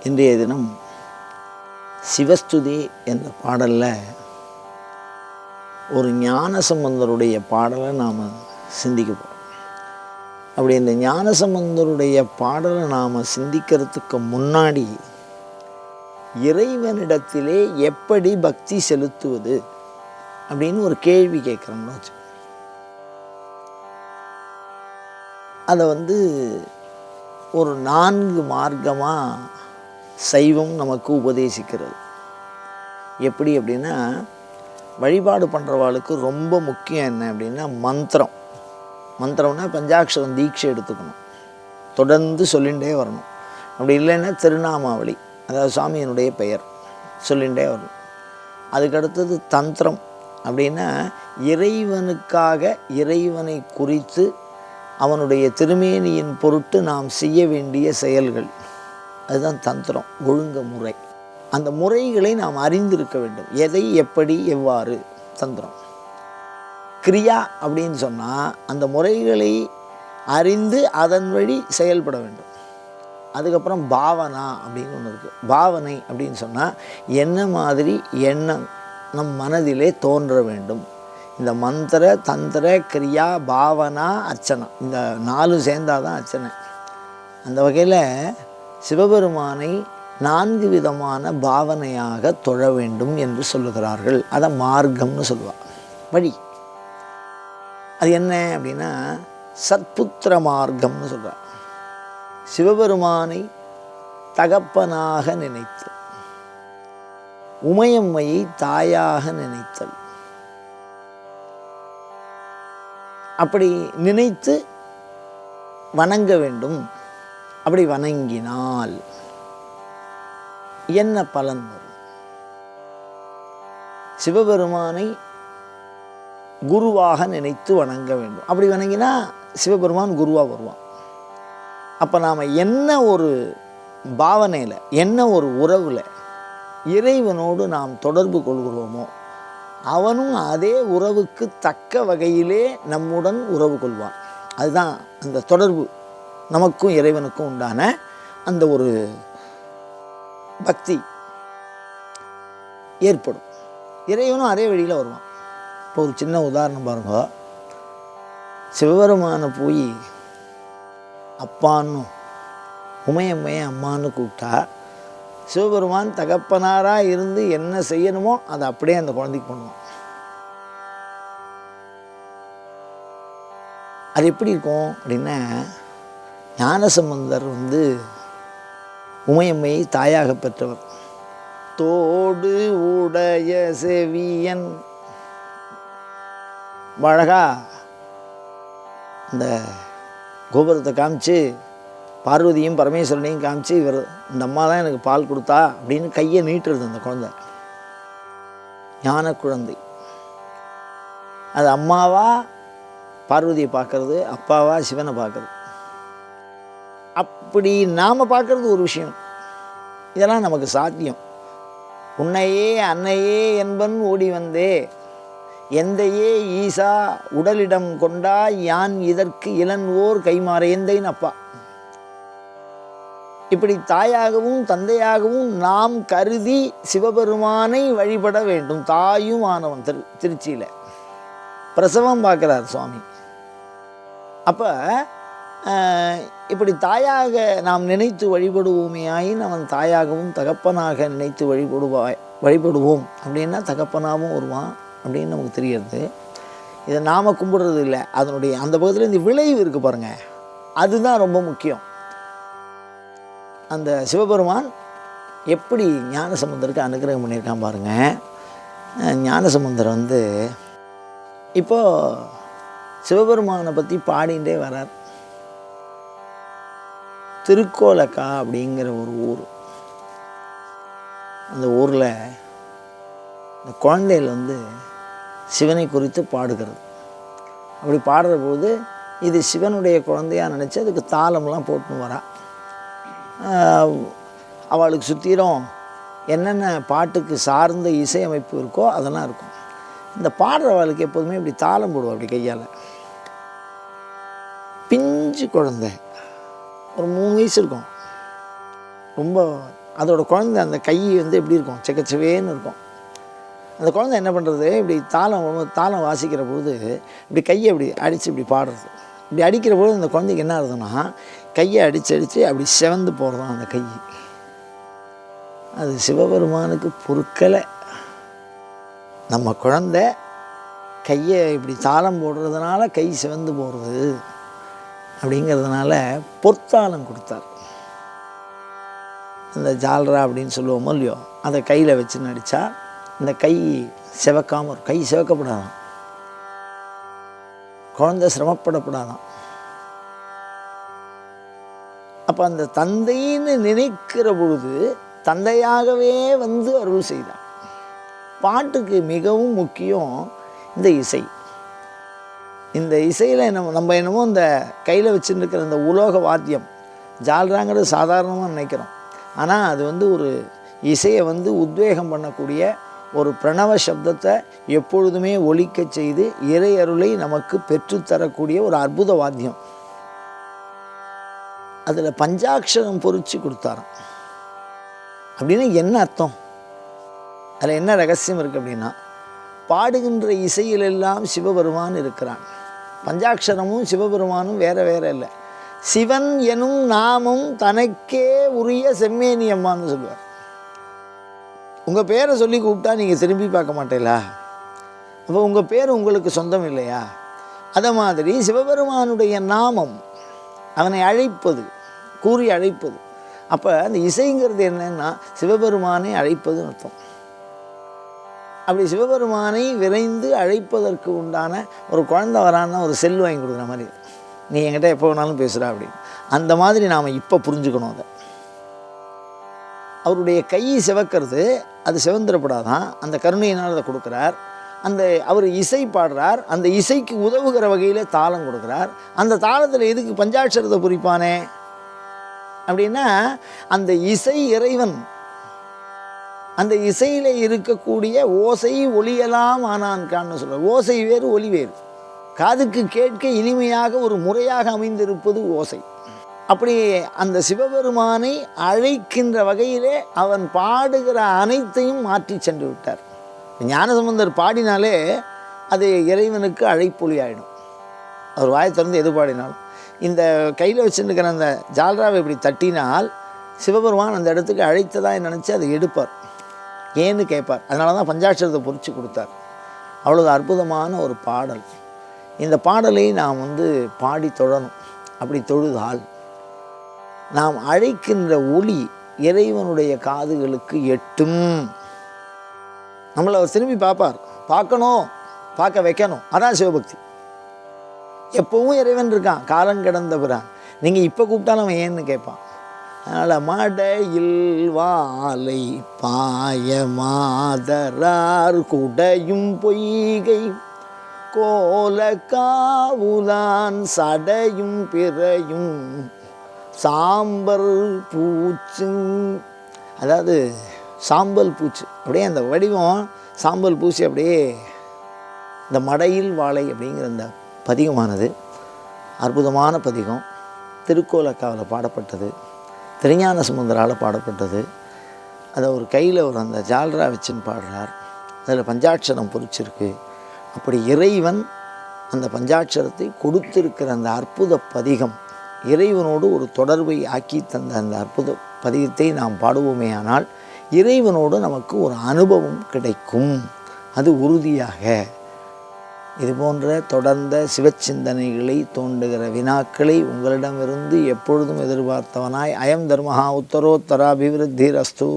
இன்றைய தினம் சிவஸ்துதி என்ற பாடலில் ஒரு ஞானசம்பந்தருடைய பாடலை நாம் சிந்திக்க போகிறோம். அப்படி இந்த ஞானசம்பந்தருடைய பாடலை நாம் சிந்திக்கிறதுக்கு முன்னாடி இறைவனிடத்திலே எப்படி பக்தி செலுத்துவது அப்படின்னு ஒரு கேள்வி கேட்குறோம்னு வச்சு, அதை ஒரு 4 மார்க்கமாக சைவம் நமக்கு உபதேசிக்கிறது. எப்படி அப்படின்னா, வழிபாடு பண்ணுறவாளுக்கு ரொம்ப முக்கியம் என்ன அப்படின்னா மந்திரம்னா பஞ்சாட்சரம் தீட்சை எடுத்துக்கணும், தொடர்ந்து சொல்லிகிட்டே வரணும். அப்படி இல்லைன்னா திருநாமாவளி, அதாவது சாமியினுடைய பெயர் சொல்லிகிட்டே வரணும். அதுக்கடுத்தது தந்திரம் அப்படின்னா இறைவனுக்காக, இறைவனை குறித்து அவனுடைய திருமேனியின் பொருட்டு நாம் செய்ய வேண்டிய செயல்கள், அதுதான் தந்திரம், ஒழுங்க முறை. அந்த முறைகளை நாம் அறிந்திருக்க வேண்டும், எதை எப்படி எவ்வாறு. தந்திரம். கிரியா அப்படின்னு சொன்னால் அந்த முறைகளை அறிந்து அதன் வழி செயல்பட வேண்டும். அதுக்கப்புறம் பாவனா அப்படின்னு ஒன்று இருக்குது. பாவனை அப்படின்னு சொன்னால் என்ன மாதிரி எண்ணம் நம் மனதிலே தோன்ற வேண்டும். இந்த மந்திர, தந்திர, கிரியா, பாவனா, அர்ச்சனா, இந்த 4 சேர்ந்தாதான் அர்ச்சனை. அந்த வகையில் சிவபெருமானை 4 விதமான பாவனையாக தொழ வேண்டும் என்று சொல்லுகிறார்கள். அதை மார்க்கம்னு சொல்லுவாள், வழி. அது என்ன அப்படின்னா சத்புத்திர மார்க்கம்னு சொல்கிறார். சிவபெருமானை தகப்பனாக நினைத்து, உமையம்மையை தாயாக நினைத்தல். அப்படி நினைத்து வணங்க வேண்டும். அப்படி வணங்கினால் என்ன பலன் வரும்? சிவபெருமானை குருவாக நினைத்து வணங்க வேண்டும். அப்படி வணங்கினா சிவபெருமான் குருவாக வருவான். அப்போ நாம் என்ன ஒரு பாவனையில், என்ன ஒரு உறவில் இறைவனோடு நாம் தொடர்பு கொள்கிறோமோ, அவனும் அதே உறவுக்கு தக்க வகையிலே நம்முடன் உறவு கொள்வான். அதுதான் அந்த தொடர்பு, நமக்கும் இறைவனுக்கும் உண்டான அந்த ஒரு பக்தி ஏற்படும். இறைவனும் அதே வழியில் வருவான். இப்போ ஒரு சின்ன உதாரணம் பாருங்க. சிவபெருமானை போய் அப்பான்னு, உமையம்மையை அம்மான்னு கூப்பிட்டா, சிவபெருமான் தகப்பனாராக இருந்து என்ன செய்யணுமோ அதை அப்படியே அந்த குழந்தைக்கு பண்ணுவான். அது எப்படி இருக்கும் அப்படின்னா, ஞானசம்பந்தர் உமையம்மையை தாயாக பெற்றவர். தோடு உடைய செவியன், அழகா இந்த கோபுரத்தை காமிச்சு பார்வதியும் பரமேஸ்வரனையும் காமிச்சு, இவர் இந்த அம்மா தான் எனக்கு பால் கொடுத்தா அப்படின்னு கையை நீட்டுறது அந்த குழந்தை. ஞான குழந்தை. அது அம்மாவா பார்வதியை பார்க்கறது, அப்பாவா சிவனை பார்க்கறது. அப்படி நாம் பார்க்கறது ஒரு விஷயம். இதெல்லாம் நமக்கு சாத்தியம். உன்னையே அன்னையே என்பன் ஓடி வந்தே, எந்தையே ஈசா உடலிடம் கொண்டா, யான் இதற்கு இளன்வோர் கைமாற. எந்தைன்னு அப்பா. இப்படி தாயாகவும் தந்தையாகவும் நாம் கருதி சிவபெருமானை வழிபட வேண்டும். தாயும் ஆனவன் திருச்சியில் பிரசவம் பார்க்குறார் சுவாமி. அப்போ இப்படி தாயாக நாம் நினைத்து வழிபடுவோமேயாயின் அவன் தாயாகவும் தகப்பனாக நினைத்து வழிபடுவோம் அப்படின்னா தகப்பனாகவும் வருவான் அப்படின்னு நமக்கு தெரிகிறது. இதை நாம் கும்பிடுறது இல்லை, அதனுடைய அந்த பக்கத்தில் இந்த விளைவு இருக்குது பாருங்கள், அதுதான் ரொம்ப முக்கியம். அந்த சிவபெருமான் எப்படி ஞானசம்பந்தருக்கு அனுகிரகம் பண்ணியிருக்கான் பாருங்கள். ஞானசம்பந்தர் இப்போது சிவபெருமானை பற்றி பாடிகிட்டே வரார். திருக்கோலக்கா அப்படிங்கிற ஒரு ஊர். அந்த ஊரில் இந்த குழந்தைகள் சிவனை குறித்து பாடுகிறது. அப்படி பாடுற போது இது சிவனுடைய குழந்தையாக நினச்சி அதுக்கு தாளம்லாம் போட்டுன்னு வரா. அவளுக்கு சுற்றிலும் என்னென்ன பாட்டுக்கு சார்ந்த இசையமைப்பு இருக்கோ அதெல்லாம் இருக்கும். இந்த பாடுறவளுக்கு எப்போதுமே இப்படி தாளம் போடுவா, அப்படி கையால். பிஞ்சு குழந்தை ஒரு 3 வயசு இருக்கும். ரொம்ப அதோட குழந்தை அந்த கை வந்து எப்படி இருக்கும், செக்கச்சவேன்னு இருக்கும். அந்த குழந்தை என்ன பண்ணுறது, இப்படி தாளம் வாசிக்கிற பொழுது இப்படி கையை இப்படி அடித்து இப்படி பாடுறது. இப்படி அடிக்கிற பொழுது அந்த குழந்தைக்கு என்ன ஆகுதுன்னா, கையை அடித்து அப்படி செவந்து போகிறதான் அந்த கை. அது சிவபெருமானுக்கு பொறுக்கலை. நம்ம குழந்தை கையை இப்படி தாளம் போடுறதுனால கை சிவந்து போகிறது அப்படிங்கிறதுனால பொற்தாளம் கொடுத்தார். இந்த ஜால்ரா அப்படின்னு சொல்லுவோமோ இல்லையோ, அதை கையில் வச்சு நடித்தா இந்த கை சிவக்காமல் கை சிவக்கப்படாதான், குழந்தை சிரமப்படப்படாதான். அப்போ அந்த தந்தைன்னு நினைக்கிற பொழுது தந்தையாகவே வந்து அருள் செய்தார். பாட்டுக்கு மிகவும் முக்கியம் இந்த இசை. இந்த இசையில் நம்ம என்னமோ இந்த கையில் வச்சுருக்கிற இந்த உலோக வாத்தியம் ஜால்ராங்கிறது சாதாரணமாக நினைக்கிறோம். ஆனால் அது வந்து ஒரு இசையை வந்து உத்வேகம் பண்ணக்கூடிய ஒரு பிரணவ சப்தத்தை எப்பொழுதுமே ஒலிக்க செய்து இறை அருளை நமக்கு பெற்றுத்தரக்கூடிய ஒரு அற்புத வாத்தியம். அதில் பஞ்சாட்சரம் பொறிச்சு கொடுத்தாராம். அப்படின்னா என்ன அர்த்தம், அதில் என்ன ரகசியம் இருக்குது அப்படின்னா, பாடுகின்ற இசையிலெல்லாம் சிவபெருமான் இருக்கிறான். பஞ்சாட்சரமும் சிவபெருமானும் வேற வேற இல்லை. சிவன் எனும் நாமம் தனக்கே உரிய செம்மேனி அம்மான்னு சொல்லுவார். உங்கள் பேரை சொல்லி கூப்பிட்டா நீங்கள் திரும்பி பார்க்க மாட்டீங்களா? அப்போ உங்கள் பேர் உங்களுக்கு சொந்தம் இல்லையா? அதை மாதிரி சிவபெருமானுடைய நாமம், அவனை அழைப்பது, கூறி அழைப்பது. அப்போ அந்த இசைங்கிறது என்னன்னா சிவபெருமானை அழைப்பதுன்னு அர்த்தம். அப்படி சிவபெருமானை விரைந்து அழைப்பதற்கு உண்டான ஒரு குழந்தை வரான்னா ஒரு செல் வாங்கி கொடுக்குற மாதிரி, நீ என்கிட்ட எப்போ வேணாலும் பேசுகிறா அப்படின்னு. அந்த மாதிரி நாம் இப்போ புரிஞ்சுக்கணும். அதை அவருடைய கை சிவக்கிறது, அது சிவந்திரப்படாதான், அந்த கருணையினால் அதை கொடுக்குறார். அந்த அவர் இசை பாடுறார், அந்த இசைக்கு உதவுகிற வகையில் தாளம் கொடுக்குறார். அந்த தாளத்தில் எதுக்கு பஞ்சாட்சரத்தை குறிப்பானே அப்படின்னா, அந்த இசை இறைவன், அந்த இசையில் இருக்கக்கூடிய ஓசை ஒலியெல்லாம் ஆனான்கான்னு சொல்கிறார். ஓசை வேறு ஒலி வேறு. காதுக்கு கேட்க இனிமையாக ஒரு முறையாக அமைந்திருப்பது ஓசை. அப்படி அந்த சிவபெருமானை அழைக்கின்ற வகையிலே அவன் பாடுகிற அனைத்தையும் மாற்றி சென்று விட்டார். ஞானசம்பந்தர் பாடினாலே அது இறைவனுக்கு அழைப்பொலி ஆகிடும். அவர் வாயை திறந்து எது பாடினாலும், இந்த கையில் வச்சுருக்கிற அந்த ஜால்ராவை இப்படி தட்டினால் சிவபெருமான் அந்த இடத்துக்கு அழைத்ததாக நினச்சி அதை எடுப்பார், ஏன்னு கேட்பார். அதனால தான் பஞ்சாட்சரத்தை பொறிச்சு கொடுத்தார். அவ்வளோ அற்புதமான ஒரு பாடல். இந்த பாடலை நாம் பாடி தொழணும். அப்படி தொழுதால் நாம் அழைக்கின்ற ஒளி இறைவனுடைய காதுகளுக்கு எட்டும். நம்மளை அவர் திரும்பி பார்ப்பார். பார்க்கணும், பார்க்க வைக்கணும். அதான் சிவபக்தி. எப்பவும் இறைவன் இருக்கான், காலம் கிடந்த பிறான். நீங்கள் இப்போ கூப்பிட்டாலும் அவன் ஏன்னு கேட்பான். அதனால் மடையில் வாலை பாய மாதரார் குடையும் பொய்கை கோல காவுலான் சடையும் பிறையும் சாம்பல் பூச்சு. அதாவது சாம்பல் பூச்சு, அப்படியே அந்த வடிவம் சாம்பல் பூச்சி, அப்படியே இந்த மடையில் வாழை அப்படிங்கிற அந்த பதிகமானது அற்புதமான பதிகம். திருக்கோலக்காவில் பாடப்பட்டது, திருஞான சம்பந்தரால் பாடப்பட்டது. அதை ஒரு கையில் ஒரு அந்த ஜால்ரா வச்சுன்னு பாடுறார். அதில் பஞ்சாட்சரம் பொறிச்சிருக்கு. அப்படி இறைவன் அந்த பஞ்சாட்சரத்தை கொடுத்திருக்கிற அந்த அற்புத பதிகம், இறைவனோடு ஒரு தொடர்பை ஆக்கி தந்த அந்த அற்புத பதிகத்தை நாம் பாடுவோமே ஆனால் இறைவனோடு நமக்கு ஒரு அனுபவம் கிடைக்கும். அது உறுதியாக. இது போன்ற தொடர்ந்த சிவச்சிந்தனைகளை தோண்டுகிற வினாக்களை உங்களிடமிருந்து எப்பொழுதும் எதிர்பார்த்தவனாய் அயம் தர்மஹா உத்தரோத்தராபிவிருத்திரஸ்து.